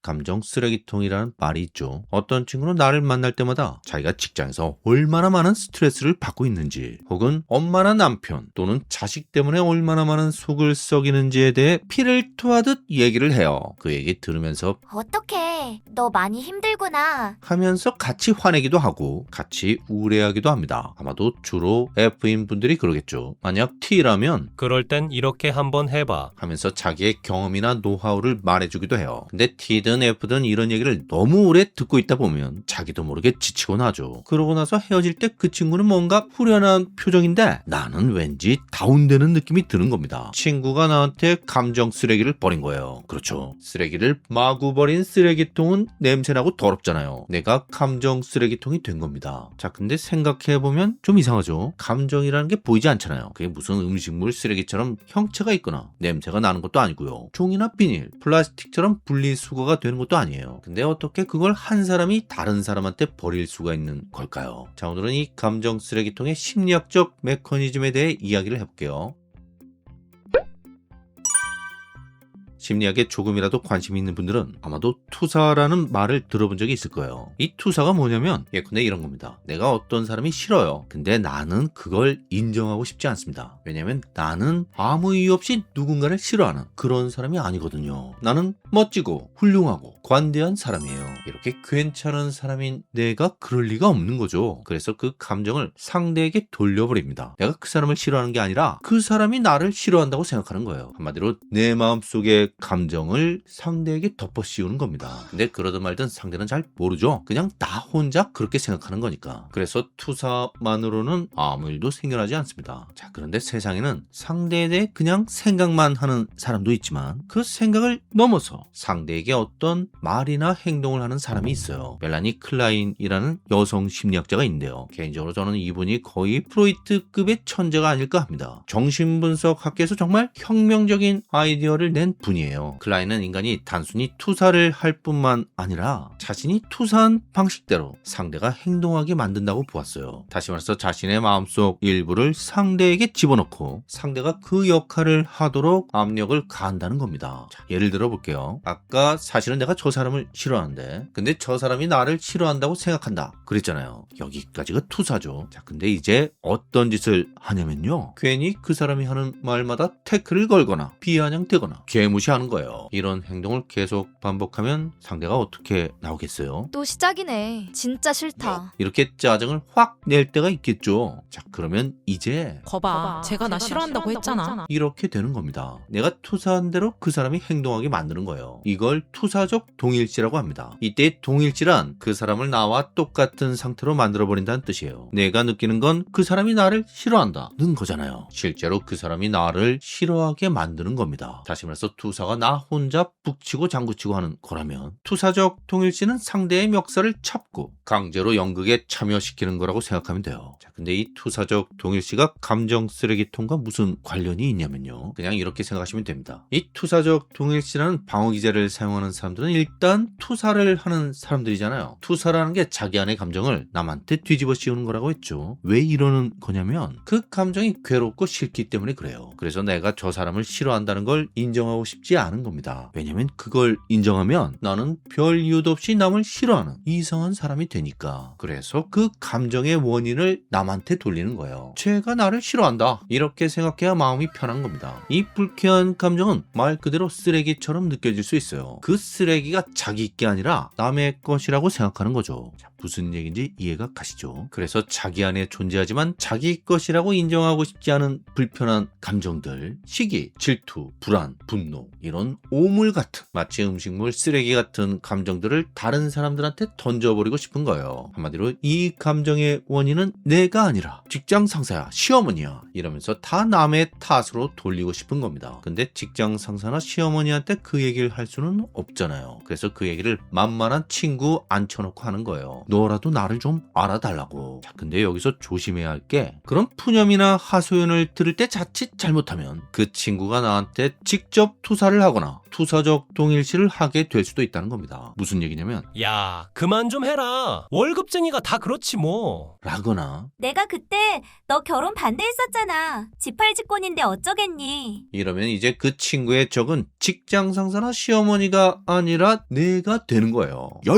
감정 쓰레기통이라는 말이 있죠. 어떤 친구는 나를 만날 때마다 자기가 직장에서 얼마나 많은 스트레스를 받고 있는지, 혹은 엄마나 남편 또는 자식 때문에 얼마나 많은 속을 썩이는지에 대해 피를 토하듯 얘기를 해요. 그 얘기 들으면서 어떡해. 너 많이 힘들구나. 하면서 같이 화내기도 하고 같이 우울해하기도 합니다. 아마도 주로 F인 분들이 그러겠죠. 만약 T라면 그럴 땐 이렇게 한번 해봐. 하면서 자기의 경험이나 노하우를 말해주기도 해요. 근데 T든 F든 이런 얘기를 너무 오래 듣고 있다 보면 자기도 모르게 지치곤 하죠. 그러고 나서 헤어질 때 그 친구는 뭔가 후련한 표정인데 나는 왠지 다운되는 느낌이 드는 겁니다. 친구가 나한테 감정 쓰레기를 버린 거예요. 그렇죠. 쓰레기를 마구 버린 쓰레기통은 냄새나고 더럽잖아요. 내가 감정 쓰레기통이 된 겁니다. 자, 근데 생각해보면 좀 이상하죠. 감정이라는 게 보이지 않잖아요. 그게 무슨 음식물 쓰레기처럼 형체가 있거나 냄새가 나는 것도 아니고요. 종이나 비닐, 플라스틱처럼 분리수거가 되는 것도 아니에요. 근데 어떻게 그걸 한 사람이 다른 사람한테 버릴 수가 있는 걸까요? 자, 오늘은 이 감정 쓰레기통의 심리학적 메커니즘에 대해 이야기를 해볼게요. 심리학에 조금이라도 관심이 있는 분들은 아마도 투사라는 말을 들어본 적이 있을 거예요. 이 투사가 뭐냐면 예컨대 이런 겁니다. 내가 어떤 사람이 싫어요. 근데 나는 그걸 인정하고 싶지 않습니다. 왜냐면 나는 아무 이유 없이 누군가를 싫어하는 그런 사람이 아니거든요. 나는 멋지고 훌륭하고 관대한 사람이에요. 이렇게 괜찮은 사람인 내가 그럴 리가 없는 거죠. 그래서 그 감정을 상대에게 돌려버립니다. 내가 그 사람을 싫어하는 게 아니라 그 사람이 나를 싫어한다고 생각하는 거예요. 한마디로 내 마음속에 감정을 상대에게 덮어씌우는 겁니다. 근데 그러든 말든 상대는 잘 모르죠. 그냥 나 혼자 그렇게 생각하는 거니까. 그래서 투사만으로는 아무 일도 생겨나지 않습니다. 자, 그런데 세상에는 상대에 대해 그냥 생각만 하는 사람도 있지만 그 생각을 넘어서 상대에게 어떤 말이나 행동을 하는 사람이 있어요. 멜라니 클라인이라는 여성 심리학자가 있는데요. 개인적으로 저는 이분이 거의 프로이트급의 천재가 아닐까 합니다. 정신분석 학계에서 정말 혁명적인 아이디어를 낸 분이에요. 클라인은 인간이 단순히 투사를 할 뿐만 아니라 자신이 투사한 방식대로 상대가 행동하게 만든다고 보았어요. 다시 말해서 자신의 마음속 일부를 상대에게 집어넣고 상대가 그 역할을 하도록 압력을 가한다는 겁니다. 자, 예를 들어 볼게요. 아까 사실은 내가 저 사람을 싫어하는데 근데 저 사람이 나를 싫어한다고 생각한다 그랬잖아요. 여기까지가 투사죠. 자, 근데 이제 어떤 짓을 하냐면요. 괜히 그 사람이 하는 말마다 태클을 걸거나 비아냥대거나 개무시하는 거예요. 이런 행동을 계속 반복하면 상대가 어떻게 나오겠어요? 또 시작이네. 진짜 싫다. 이렇게 짜증을 확 낼 때가 있겠죠. 자, 그러면 이제 거봐, 제가 나 싫어한다고 했잖아. 이렇게 되는 겁니다. 내가 투사한 대로 그 사람이 행동하게 만드는 거예요. 이걸 투사적 동일치라고 합니다. 이때 동일치란 그 사람을 나와 똑같은 상태로 만들어버린다는 뜻이에요. 내가 느끼는 건 그 사람이 나를 싫어한다는 거잖아요. 실제로 그 사람이 나를 싫어하게 만드는 겁니다. 다시 말해서 투사가 나 혼자 북치고 장구치고 하는 거라면 투사적 동일치는 상대의 멱살을 잡고 강제로 연극에 참여시키는 거라고 생각하면 돼요. 자, 근데 이 투사적 동일치가 감정 쓰레기통과 무슨 관련이 있냐면요. 그냥 이렇게 생각하시면 됩니다. 이 투사적 동일치라는 방어 기제를 사용하는 사람들은 일단 투사를 하는 사람들이잖아요. 투사라는 게 자기 안의 감정을 남한테 뒤집어 씌우는 거라고 했죠. 왜 이러는 거냐면 그 감정이 괴롭고 싫기 때문에 그래요. 그래서 내가 저 사람을 싫어한다는 걸 인정하고 싶지 않은 겁니다. 왜냐면 그걸 인정하면 나는 별 이유도 없이 남을 싫어하는 이상한 사람이 되니까. 그래서 그 감정의 원인을 남한테 돌리는 거예요. 쟤가 나를 싫어한다. 이렇게 생각해야 마음이 편한 겁니다. 이 불쾌한 감정은 말 그대로 쓰레기처럼 느껴질 수 있어요. 그 쓰레기가 자기 게 아니라 남의 것이라고 생각하는 거죠. 자, 무슨 얘기인지 이해가 가시죠? 그래서 자기 안에 존재하지만 자기 것이라고 인정하고 싶지 않은 불편한 감정들, 시기, 질투, 불안, 분노, 이런 오물 같은 마치 음식물 쓰레기 같은 감정들을 다른 사람들한테 던져버리고 싶은 거예요. 한마디로 이 감정의 원인은 내가 아니라 직장 상사야, 시어머니야 이러면서 다 남의 탓으로 돌리고 싶은 겁니다. 근데 직장 상사나 시어머니한테 그 얘기를 할 수는 없잖아요. 그래서 그 얘기를 만만한 친구 앉혀놓고 하는 거예요. 너라도 나를 좀 알아달라고. 자, 근데 여기서 조심해야 할 게 그런 푸념이나 하소연을 들을 때 자칫 잘못하면 그 친구가 나한테 직접 투사를 하거나 투사적 동일시를 하게 될 수도 있다는 겁니다. 무슨 얘기냐면 야, 그만 좀 해라. 월급쟁이가 다 그렇지 뭐. 라거나 내가 그때 너 결혼 반대했었잖아. 지팔직권인데 어쩌겠니? 이러면 이제 그 친구의 적은 직장 상사나 시어머니가 아니라 내가 되는 거예요. 야,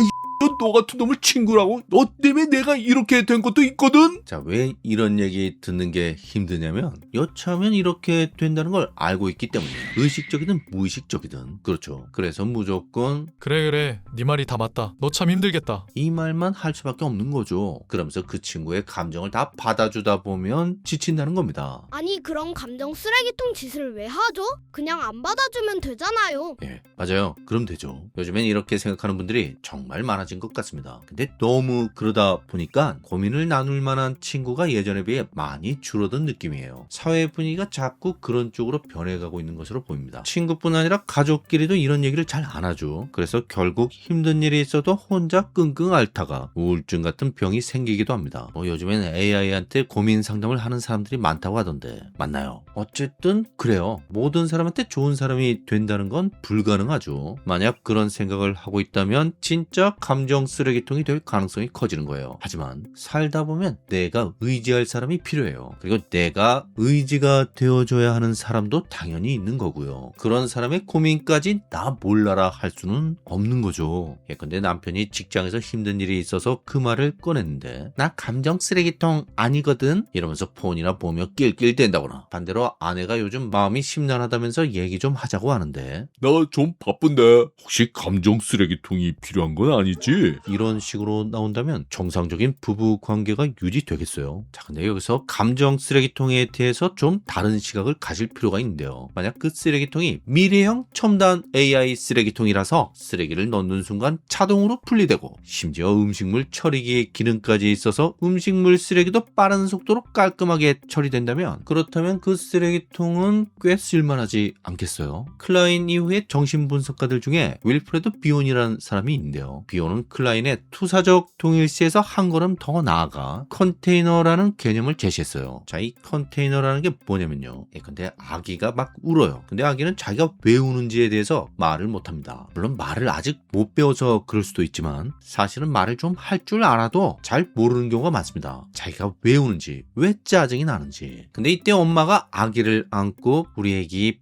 너 같은 놈을 친구라고? 너 때문에 내가 이렇게 된 것도 있거든? 자, 왜 이런 얘기 듣는 게 힘드냐면 여차하면 이렇게 된다는 걸 알고 있기 때문이에요. 의식적이든 무의식적이든. 그렇죠. 그래서 무조건 그래 네 말이 다 맞다. 너 참 힘들겠다. 이 말만 할 수밖에 없는 거죠. 그러면서 그 친구의 감정을 다 받아주다 보면 지친다는 겁니다. 아니 그럼 감정 쓰레기통 짓을 왜 하죠? 그냥 안 받아주면 되잖아요. 예, 맞아요. 그럼 되죠. 요즘엔 이렇게 생각하는 분들이 정말 많아진 것 같습니다. 근데 너무 그러다 보니까 고민을 나눌 만한 친구가 예전에 비해 많이 줄어든 느낌이에요. 사회 분위기가 자꾸 그런 쪽으로 변해가고 있는 것으로 보입니다. 친구뿐 아니라 가족끼리도 이런 얘기를 잘 안 하죠. 그래서 결국 힘든 일이 있어도 혼자 끙끙 앓다가 우울증 같은 병이 생기기도 합니다. 요즘엔 AI한테 고민 상담을 하는 사람들이 많다고 하던데 맞나요? 어쨌든 그래요. 모든 사람한테 좋은 사람이 된다는 건 불가능하죠. 만약 그런 생각을 하고 있다면 진짜 감정 쓰레기통이 될 가능성이 커지는 거예요. 하지만 살다 보면 내가 의지할 사람이 필요해요. 그리고 내가 의지가 되어줘야 하는 사람도 당연히 있는 거고요. 그런 사람의 고민까지 나 몰라라 할 수는 없는 거죠. 예컨대 남편이 직장에서 힘든 일이 있어서 그 말을 꺼냈는데 나 감정 쓰레기통 아니거든? 이러면서 폰이나 보며 낄낄댄다거나 반대로 아내가 요즘 마음이 심란하다면서 얘기 좀 하자고 하는데 나 좀 바쁜데 혹시 감정 쓰레기통이 필요한 건 아니지? 이런 식으로 나온다면 정상적인 부부 관계가 유지되겠어요. 자, 근데 여기서 감정 쓰레기통에 대해서 좀 다른 시각을 가질 필요가 있는데요. 만약 그 쓰레기통이 미래형 첨단 AI 쓰레기통이라서 쓰레기를 넣는 순간 자동으로 분리되고 심지어 음식물 처리기 기능까지 있어서 음식물 쓰레기도 빠른 속도로 깔끔하게 처리된다면 그렇다면 그 쓰레기통은 꽤 쓸만하지 않겠어요? 클라인 이후에 정신분석가들 중에 윌프레드 비온이라는 사람이 있는데요. 비온은 클라인의 투사적 동일시에서 한 걸음 더 나아가 컨테이너라는 개념을 제시했어요. 자, 이 컨테이너라는 게 뭐냐면요. 근데 아기가 막 울어요. 근데 아기는 자기가 왜 우는지에 대해서 말을 못합니다. 물론 말을 아직 못 배워서 그럴 수도 있지만 사실은 말을 좀 할 줄 알아도 잘 모르는 경우가 많습니다. 자기가 왜 우는지, 왜 짜증이 나는지. 근데 이때 엄마가 아기를 안고 우리 애기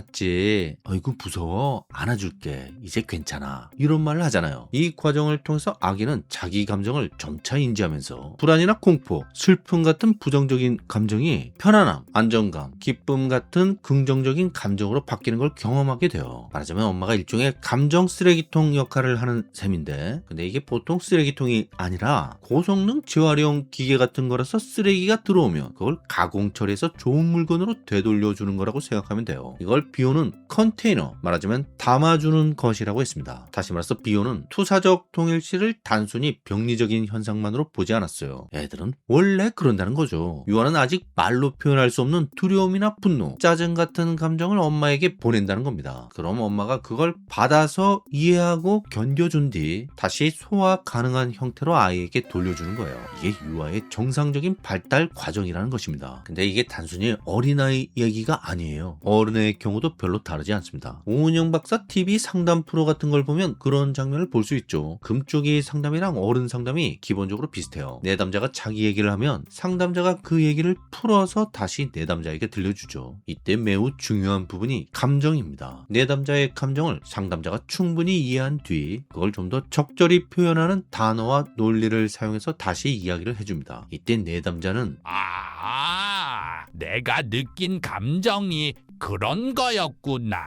배고팠지? 어이구 무서워. 안아줄게. 이제 괜찮아. 이런 말을 하잖아요. 이 과정을 통해서 아기는 자기 감정을 점차 인지하면서 불안이나 공포, 슬픔 같은 부정적인 감정이 편안함, 안정감, 기쁨 같은 긍정적인 감정으로 바뀌는 걸 경험하게 돼요. 말하자면 엄마가 일종의 감정 쓰레기통 역할을 하는 셈인데 근데 이게 보통 쓰레기통이 아니라 고성능 재활용 기계 같은 거라서 쓰레기가 들어오면 그걸 가공 처리해서 좋은 물건으로 되돌려주는 거라고 생각하면 돼요. 이걸 비오는 컨테이너, 말하자면 담아주는 것이라고 했습니다. 다시 말해서 비오는 투사적 동일시를 단순히 병리적인 현상만으로 보지 않았어요. 애들은 원래 그런다는 거죠. 유아는 아직 말로 표현할 수 없는 두려움이나 분노, 짜증 같은 감정을 엄마에게 보낸다는 겁니다. 그럼 엄마가 그걸 받아서 이해하고 견뎌준 뒤 다시 소화 가능한 형태로 아이에게 돌려주는 거예요. 이게 유아의 정상적인 발달 과정이라는 것입니다. 근데 이게 단순히 어린아이 얘기가 아니에요. 어른의 경우도 별로 다르지 않습니다. 오은영 박사 TV 상담 프로 같은 걸 보면 그런 장면을 볼 수 있죠. 금쪽이 상담이랑 어른 상담이 기본적으로 비슷해요. 내담자가 자기 얘기를 하면 상담자가 그 얘기를 풀어서 다시 내담자에게 들려주죠. 이때 매우 중요한 부분이 감정입니다. 내담자의 감정을 상담자가 충분히 이해한 뒤 그걸 좀 더 적절히 표현하는 단어와 논리를 사용해서 다시 이야기를 해줍니다. 이때 내담자는 내가 느낀 감정이 그런 거였구나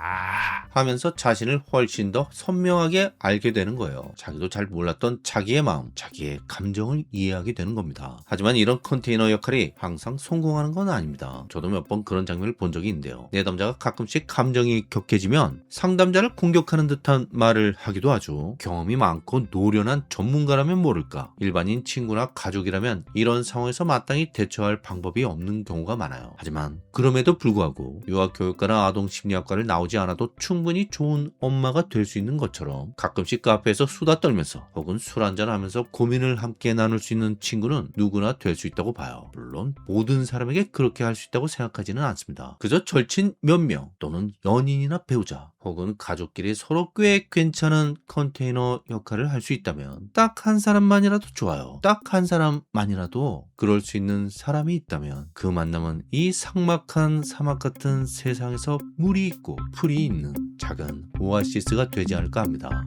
하면서 자신을 훨씬 더 선명하게 알게 되는 거예요. 자기도 잘 몰랐던 자기의 마음, 자기의 감정을 이해하게 되는 겁니다. 하지만 이런 컨테이너 역할이 항상 성공하는 건 아닙니다. 저도 몇 번 그런 장면을 본 적이 있는데요. 내담자가 가끔씩 감정이 격해지면 상담자를 공격하는 듯한 말을 하기도 하죠. 경험이 많고 노련한 전문가라면 모를까. 일반인 친구나 가족이라면 이런 상황에서 마땅히 대처할 방법이 없는 경우가 많아요. 하지만 그럼에도 불구하고 유아 교육과나 아동심리학과를 나오지 않아도 충분히 좋은 엄마가 될 수 있는 것처럼 가끔씩 카페에서 수다 떨면서 혹은 술 한잔하면서 고민을 함께 나눌 수 있는 친구는 누구나 될 수 있다고 봐요. 물론 모든 사람에게 그렇게 할 수 있다고 생각하지는 않습니다. 그저 절친 몇 명 또는 연인이나 배우자 혹은 가족끼리 서로 꽤 괜찮은 컨테이너 역할을 할 수 있다면 딱 한 사람만이라도 좋아요. 딱 한 사람만이라도 그럴 수 있는 사람이 있다면 그 만남은 이 삭막한 사막 같은 세상에서 물이 있고 풀이 있는 작은 오아시스가 되지 않을까 합니다.